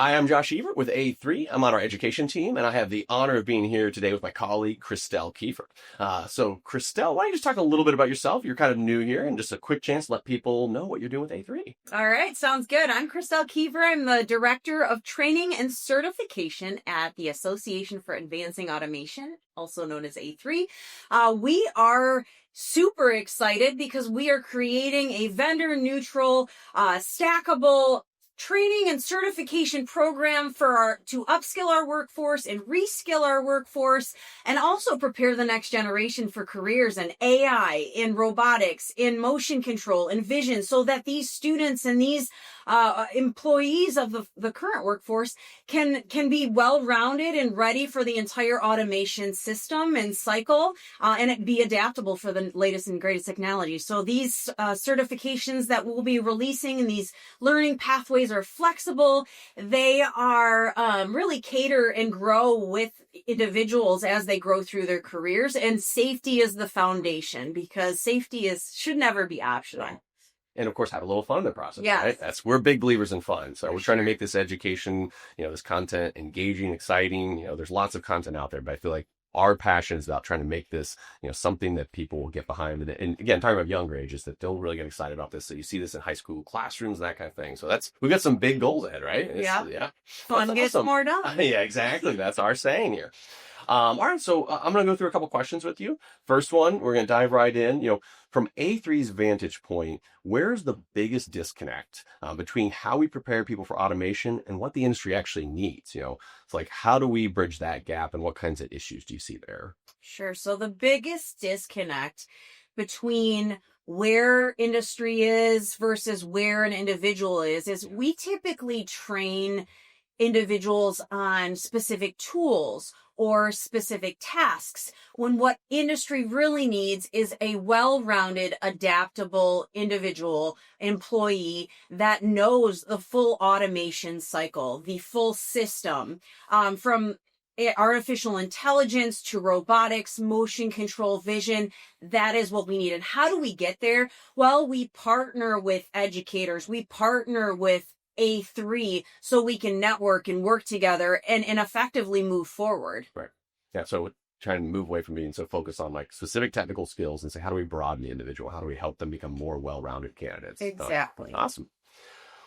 Hi, I'm Josh Ebert with A3. I'm on our education team, and I have the honor of being here today with my colleague, Christelle Keefer. So, Christelle, why don't you just talk a little bit about yourself? You're kind of new here, and just a quick chance to let people know what you're doing with A3. All right, sounds good. I'm Christelle Keefer. I'm the Director of Training and Certification at the Association for Advancing Automation, also known as A3. We are super excited because we are creating a vendor-neutral, stackable training and certification program to upskill our workforce and reskill our workforce, and also prepare the next generation for careers in AI, in robotics, in motion control, in vision, so that these students and these employees of the current workforce can be well-rounded and ready for the entire automation system and cycle, and it be adaptable for the latest and greatest technology. So these certifications that we'll be releasing and these learning pathways are flexible. They are really cater and grow with individuals as they grow through their careers, and safety is the foundation, because safety should never be optional. And of course, have a little fun in the process, Yes. right? We're big believers in fun. So For we're trying to sure. make this education, this content engaging, exciting. There's lots of content out there, but I feel like our passion is about trying to make this, something that people will get behind. And again, talking about younger ages, that they'll really get excited about this. So you see this in high school classrooms and that kind of thing. So we've got some big goals ahead, right? Yeah. Fun That's gets awesome. more done. Yeah, exactly. That's our saying here. All right, so I'm going to go through a couple questions with you. First one, we're going to dive right in. From A3's vantage point, where's the biggest disconnect between how we prepare people for automation and what the industry actually needs? It's like, how do we bridge that gap, and what kinds of issues do you see there? Sure. So the biggest disconnect between where industry is versus where an individual is we typically train individuals on specific tools or specific tasks, when what industry really needs is a well-rounded, adaptable individual employee that knows the full automation cycle, the full system, from artificial intelligence to robotics, motion control, vision. That is what we need. And how do we get there? Well, we partner with educators. We partner with A3 so we can network and work together and effectively move forward. Right. Yeah. So trying to move away from being so focused on like specific technical skills and say, how do we broaden the individual? How do we help them become more well-rounded candidates? Exactly. Awesome.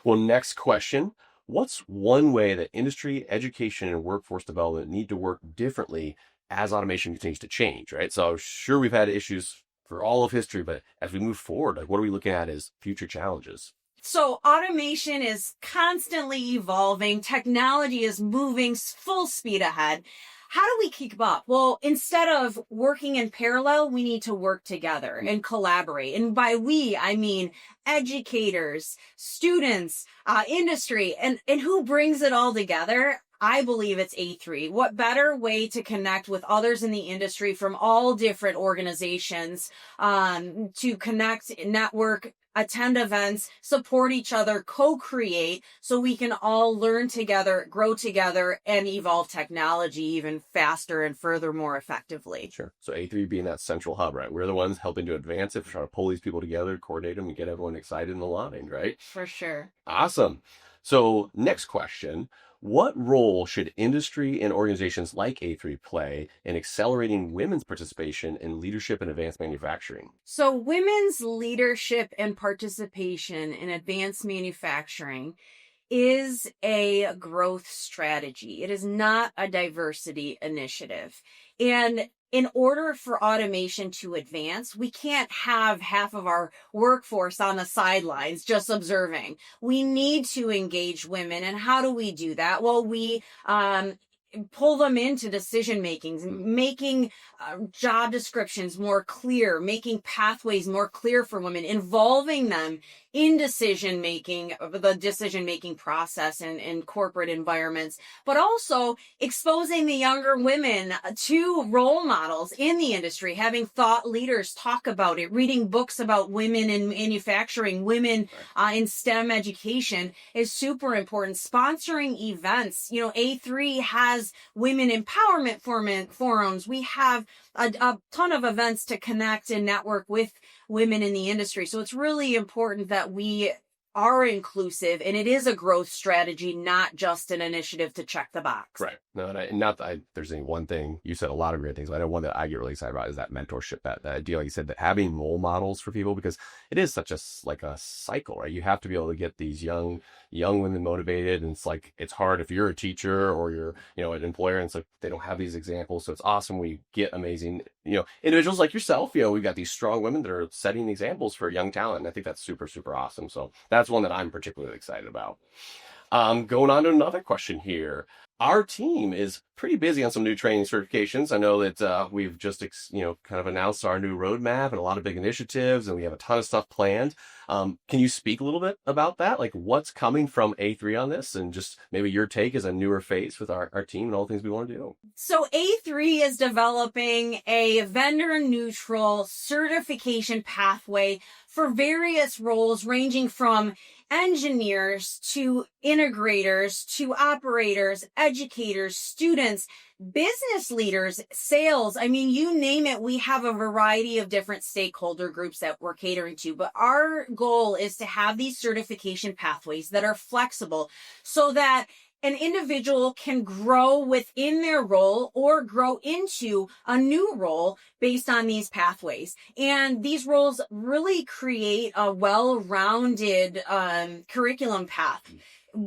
Well, next question. What's one way that industry, education, and workforce development need to work differently as automation continues to change, right? So sure, we've had issues for all of history, but as we move forward, like, what are we looking at as future challenges? So automation is constantly evolving. Technology is moving full speed ahead. How do we keep up? Well, instead of working in parallel, we need to work together and collaborate. And by we, I mean educators, students, industry, and who brings it all together? I believe it's A3. What better way to connect with others in the industry from all different organizations, to connect, network, attend events, support each other, co-create, so we can all learn together, grow together, and evolve technology even faster and further more effectively. Sure. So A3 being that central hub, right? We're the ones helping to advance it, trying to pull these people together, coordinate them, and get everyone excited and aligned, right? For sure. Awesome. So next question. What role should industry and organizations like A3 play in accelerating women's participation in leadership and advanced manufacturing? So women's leadership and participation in advanced manufacturing is a growth strategy. It is not a diversity initiative. And in order for automation to advance, we can't have half of our workforce on the sidelines just observing. We need to engage women. And how do we do that? Well, we pull them into decision making, making job descriptions more clear, making pathways more clear for women, involving them in decision making, the decision making process in corporate environments, but also exposing the younger women to role models in the industry, having thought leaders talk about it, reading books about women in manufacturing, women in STEM education is super important. Sponsoring events, A3 has women empowerment forums. We have a ton of events to connect and network with women in the industry. So it's really important that we are inclusive and it is a growth strategy, not just an initiative to check the box. Right. No, and not that there's any one thing. You said a lot of great things, but I know one that I get really excited about is that mentorship, that idea, like you said, that having role models for people, because it is such a like a cycle, right? You have to be able to get these young women motivated, and it's like it's hard if you're a teacher or you're an employer, and it's like they don't have these examples. So it's awesome when you get amazing individuals like yourself. We've got these strong women that are setting examples for young talent, and I think that's super, super awesome. So that's one that I'm particularly excited about. Going on to another question here. Our team is pretty busy on some new training certifications. I know that we've just kind of announced our new roadmap and a lot of big initiatives, and we have a ton of stuff planned. Can you speak a little bit about that? Like what's coming from A3 on this, and just maybe your take as a newer face with our team and all the things we want to do? So A3 is developing a vendor-neutral certification pathway for various roles ranging from engineers to integrators to operators, educators, students, business leaders, sales. I mean, you name it, we have a variety of different stakeholder groups that we're catering to. But our goal is to have these certification pathways that are flexible so that an individual can grow within their role or grow into a new role based on these pathways. And these roles really create a well-rounded curriculum path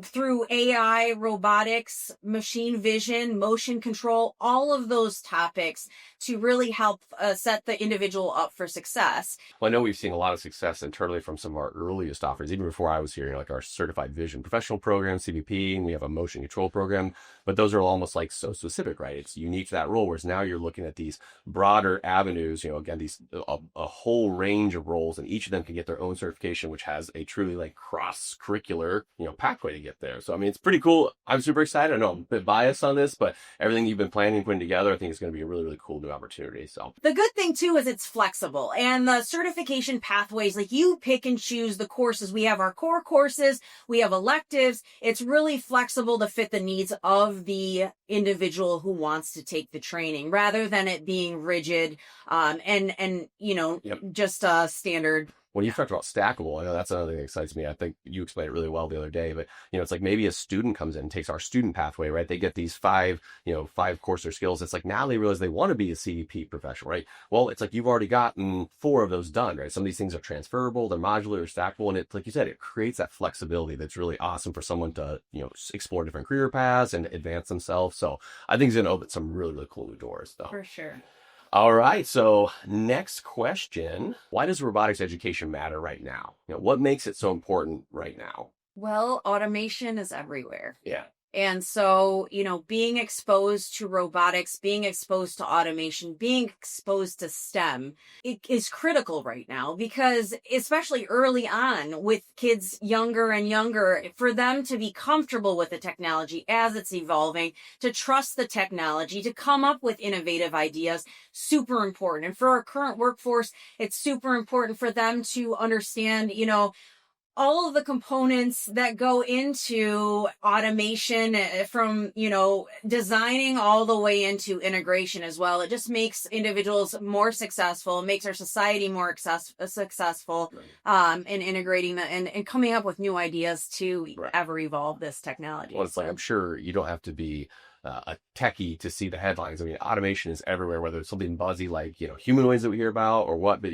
through AI, robotics, machine vision, motion control, all of those topics to really help set the individual up for success. Well, I know we've seen a lot of success internally from some of our earliest offers, even before I was here, like our certified vision professional program, CVP, and we have a motion control program, but those are almost like so specific, right? It's unique to that role, whereas now you're looking at these broader avenues, again, these a whole range of roles, and each of them can get their own certification, which has a truly like cross-curricular, pathway to get there. So, I mean, it's pretty cool. I'm super excited. I know I'm a bit biased on this, but everything you've been planning and putting together, I think is going to be a really, really cool new opportunity. So the good thing too is it's flexible, and the certification pathways, like you pick and choose the courses. We have our core courses, we have electives. It's really flexible to fit the needs of the individual who wants to take the training, rather than it being rigid and Yep. just a standard. When you talked about stackable, I know that's another thing that excites me. I think you explained it really well the other day, but it's like maybe a student comes in and takes our student pathway, right? They get these five course or skills. It's like now they realize they want to be a CEP professional, right? Well, it's like you've already gotten 4 of those done, right? Some of these things are transferable, they're modular or stackable, and it, like you said, it creates that flexibility that's really awesome for someone to explore different career paths and advance themselves. So I think it's going to open some really, really cool new doors, though. For sure. All right. So next question, why does robotics education matter right now? What makes it so important right now? Well, automation is everywhere. Yeah. And so, being exposed to robotics, being exposed to automation, being exposed to STEM, it is critical right now, because especially early on with kids younger and younger, for them to be comfortable with the technology as it's evolving, to trust the technology, to come up with innovative ideas, super important. And for our current workforce, it's super important for them to understand, all of the components that go into automation, from, designing all the way into integration as well. It just makes individuals more successful, makes our society more successful, in integrating and coming up with new ideas to ever evolve this technology. Well, it's like, I'm sure you don't have to be a techie to see the headlines. I mean, automation is everywhere, whether it's something buzzy like, humanoids that we hear about or what, but,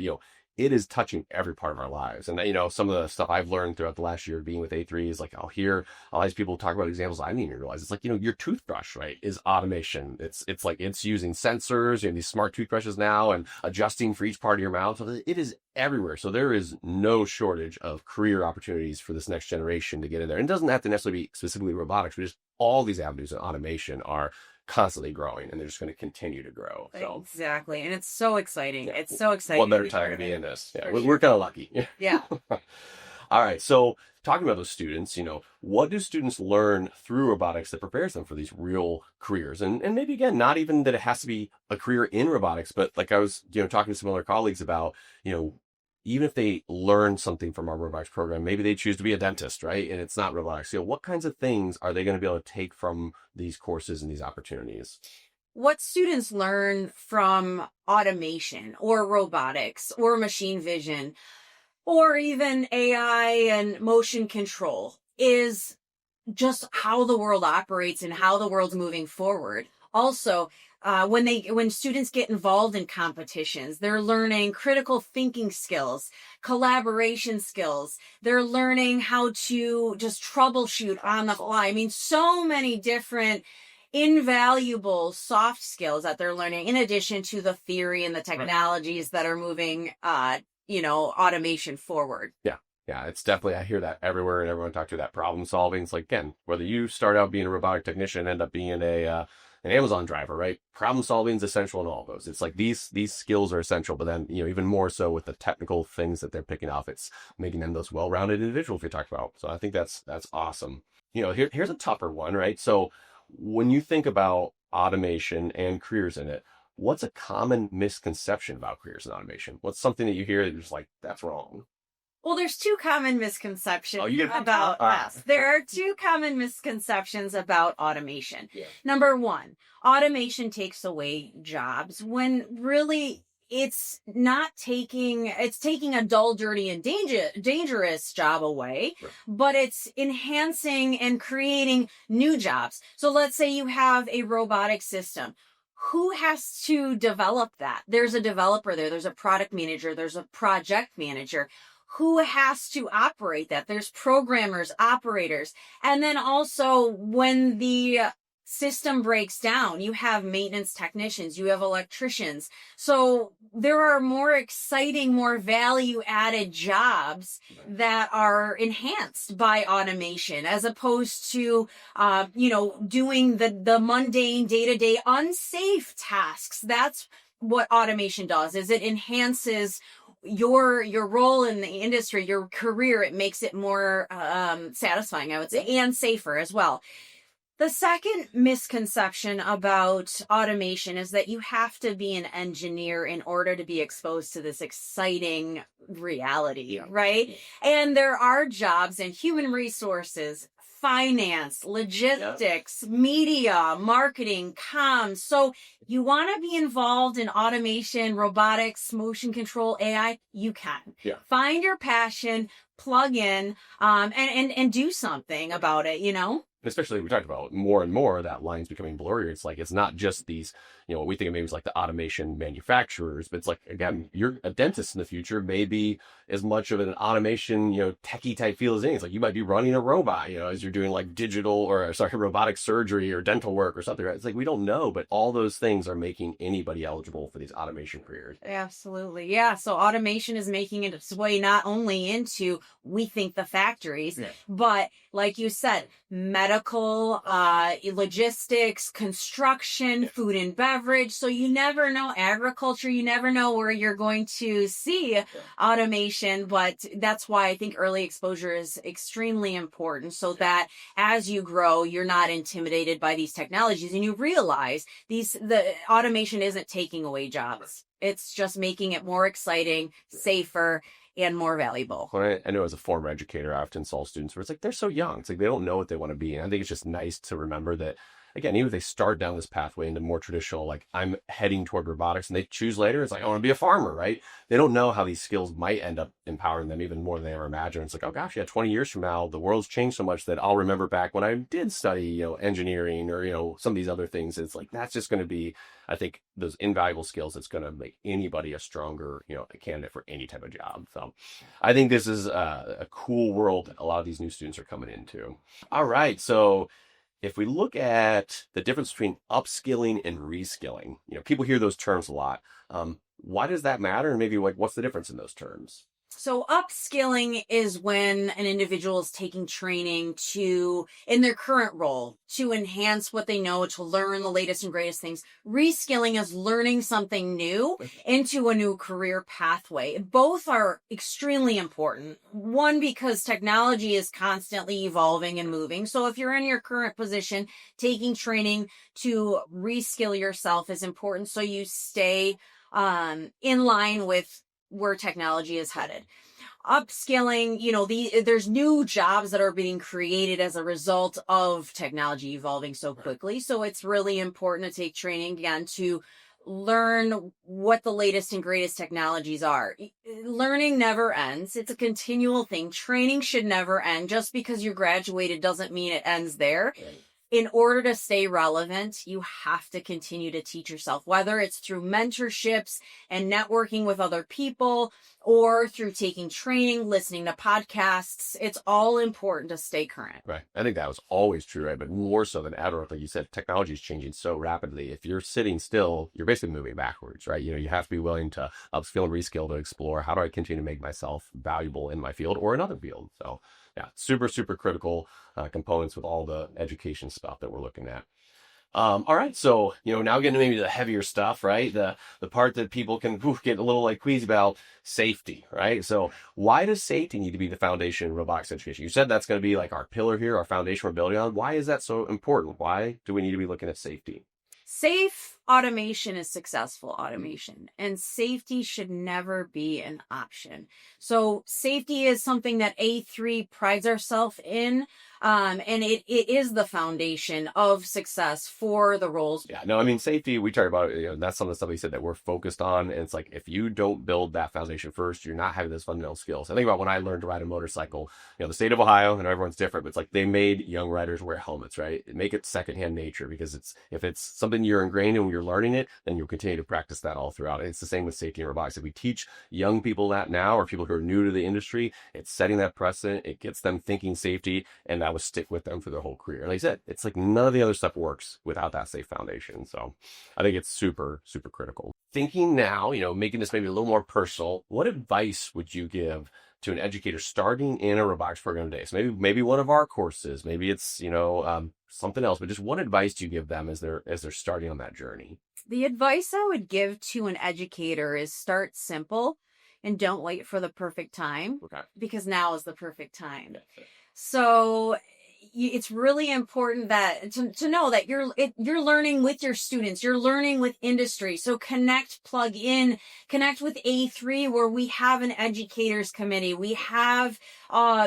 it is touching every part of our lives. And, some of the stuff I've learned throughout the last year being with A3 is like, I'll hear all these people talk about examples I didn't even realize. It's like, your toothbrush, right, is automation. It's like, it's using sensors, these smart toothbrushes now and adjusting for each part of your mouth. So it is everywhere. So there is no shortage of career opportunities for this next generation to get in there. And it doesn't have to necessarily be specifically robotics, but just all these avenues of automation are constantly growing, and they're just going to continue to grow. So exactly, and it's so exciting. Yeah. It's so exciting. What better time to be in this? Yeah, we're kind of lucky. Yeah. All right. So talking about those students, what do students learn through robotics that prepares them for these real careers? And maybe again, not even that it has to be a career in robotics, but like I was, talking to some other colleagues about, even if they learn something from our robotics program, maybe they choose to be a dentist, right? And it's not robotics. What kinds of things are they going to be able to take from these courses and these opportunities? What students learn from automation or robotics or machine vision, or even AI and motion control is just how the world operates and how the world's moving forward. Also, when students get involved in competitions, they're learning critical thinking skills, collaboration skills. They're learning how to just troubleshoot on the fly. I mean, so many different invaluable soft skills that they're learning, in addition to the theory and the technologies that are moving, automation forward. Yeah. Yeah, it's definitely, I hear that everywhere, and everyone talk to that problem solving. It's like, again, whether you start out being a robotic technician and end up being an Amazon driver, right? Problem solving is essential in all of those. It's like these skills are essential, but then, even more so with the technical things that they're picking off, it's making them those well-rounded individuals we talked about. So I think that's awesome. Here's a tougher one, right? So when you think about automation and careers in it, what's a common misconception about careers in automation? What's something that you hear that you're just like, that's wrong? Well, there's two common misconceptions about us. There are two common misconceptions about automation. Yeah. Number one, automation takes away jobs, when really it's taking a dull, dirty, and dangerous job away, Right. but it's enhancing and creating new jobs. So let's say you have a robotic system. Who has to develop that? There's a developer there. There's a product manager. There's a project manager. Who has to operate that? There's programmers, operators. And then also when the system breaks down, you have maintenance technicians, you have electricians. So there are more exciting, more value added jobs that are enhanced by automation, as opposed to, doing the mundane day-to-day unsafe tasks. That's what automation does, is it enhances your role in the industry, your career. It makes it more satisfying, I would say, and safer as well. The second misconception about automation is that you have to be an engineer in order to be exposed to this exciting reality, right? And there are jobs in human resources, finance, logistics, media, marketing, comms. So you want to be involved in automation, robotics, motion control, AI, you can. Yeah. Find your passion, plug in, and do something about it, Especially we talked about more and more that line's becoming blurrier. It's like, it's not just these, what we think of maybe as like the automation manufacturers, but it's like, again, you're a dentist in the future, maybe as much of an automation, techie type feel as anything. It's like you might be running a robot, as you're doing like robotic surgery or dental work or something. Right? It's like, we don't know, but all those things are making anybody eligible for these automation careers. Absolutely. Yeah. So automation is making its way not only into, we think, the factories, but like you said, medical, logistics, construction, food and beverage. So you never know, agriculture, you never know where you're going to see automation, but that's why I think early exposure is extremely important, so that as you grow, you're not intimidated by these technologies, and you realize the automation isn't taking away jobs. It's just making it more exciting, safer, and more valuable. Well, I know as a former educator, I often saw students where it's like, they're so young. It's like, they don't know what they want to be. And I think it's just nice to remember that, again, even if they start down this pathway into more traditional, like, I'm heading toward robotics, and they choose later, it's like, I want to be a farmer, right? They don't know how these skills might end up empowering them even more than they ever imagined. It's like, oh gosh, 20 years from now, the world's changed so much that I'll remember back when I did study, engineering or, some of these other things. It's like, that's just going to be, I think, those invaluable skills that's going to make anybody a stronger, a candidate for any type of job. So I think this is a cool world that a lot of these new students are coming into. All right. So if we look at the difference between upskilling and reskilling, people hear those terms a lot. Why does that matter? And maybe what's the difference in those terms? So upskilling is when an individual is taking training in their current role, to enhance what they know, to learn the latest and greatest things. Reskilling is learning something new into a new career pathway. Both are extremely important. One, because technology is constantly evolving and moving. So if you're in your current position, taking training to reskill yourself is important, so you stay in line with where technology is headed. Upskilling, there's new jobs that are being created as a result of technology evolving so quickly. So it's really important to take training again to learn what the latest and greatest technologies are. Learning never ends. It's a continual thing. Training should never end. Just because you graduated doesn't mean it ends there. In order to stay relevant, you have to continue to teach yourself, whether it's through mentorships and networking with other people or through taking training, listening to podcasts. It's all important to stay current. Right. I think that was always true, right? But more so than ever, like you said, technology is changing so rapidly. If you're sitting still, you're basically moving backwards, right? You have to be willing to upskill and reskill to explore how do I continue to make myself valuable in my field or another field. So yeah, super, super critical components with all the education stuff that we're looking at. All right. So, now getting maybe the heavier stuff, right? The part that people can get a little like queasy about, safety, right? So why does safety need to be the foundation in robotics education? You said that's going to be like our pillar here, our foundation we're building on. Why is that so important? Why do we need to be looking at safety? Safe automation is successful automation, and safety should never be an option. So safety is something that A3 prides ourselves in, and it is the foundation of success for the roles. Yeah, no, I mean, safety, we talk about it, that's some of the stuff we said that we're focused on. And it's like, if you don't build that foundation first, you're not having those fundamental skills. I think about when I learned to ride a motorcycle, the state of Ohio, and everyone's different, but it's like they made young riders wear helmets, right? Make it secondhand nature, because if it's something you're ingrained in when you're learning it, then you'll continue to practice that all throughout. And it's the same with safety and robotics. If we teach young people that now, or people who are new to the industry, it's setting that precedent. It gets them thinking safety, and that will stick with them for their whole career. And like I said, it's like none of the other stuff works without that safe foundation. So I think it's super, super critical. Thinking now, making this maybe a little more personal, what advice would you give to an educator starting in a robotics program today? So maybe one of our courses, maybe it's, something else, but just what advice do you give them as they're starting on that journey? The advice I would give to an educator is start simple and don't wait for the perfect time. Okay. Because now is the perfect time. Yeah. So it's really important that to know that you're learning with your students, you're learning with industry. So plug in, connect with A3, where we have an educators committee. We have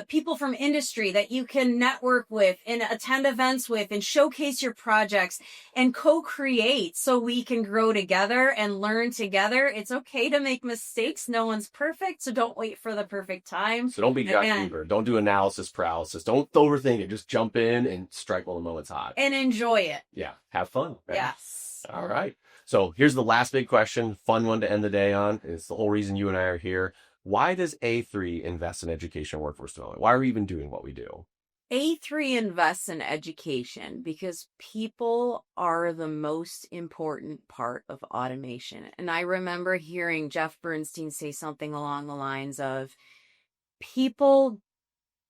people from industry that you can network with and attend events with and showcase your projects and co-create, so we can grow together and learn together. It's okay to make mistakes. No one's perfect, so don't wait for the perfect time. So don't be Jack Ebert. Don't do analysis paralysis. Don't overthink it. Just jump in and strike while the moment's hot. And enjoy it. Yeah. Have fun. Right? Yes. All right. So here's the last big question, fun one to end the day on. It's the whole reason you and I are here. Why does A3 invest in education and workforce development? Why are we even doing what we do? A3 invests in education because people are the most important part of automation. And I remember hearing Jeff Bernstein say something along the lines of, people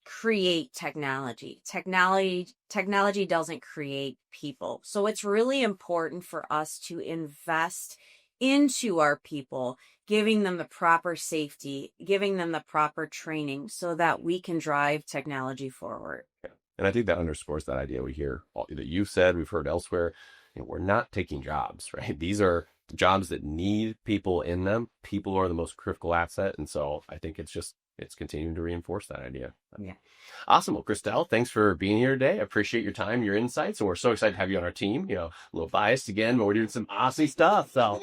create technology. Technology doesn't create people. So it's really important for us to invest into our people, giving them the proper safety, giving them the proper training, so that we can drive technology forward. Yeah. And I think that underscores that idea we hear that you've said, we've heard elsewhere. We're not taking jobs, right? These are jobs that need people in them. People are the most critical asset. And so I think it's continuing to reinforce that idea. Yeah. Awesome. Well, Christelle, thanks for being here today. I appreciate your time, your insights, and we're so excited to have you on our team. A little biased again, but we're doing some awesome stuff. So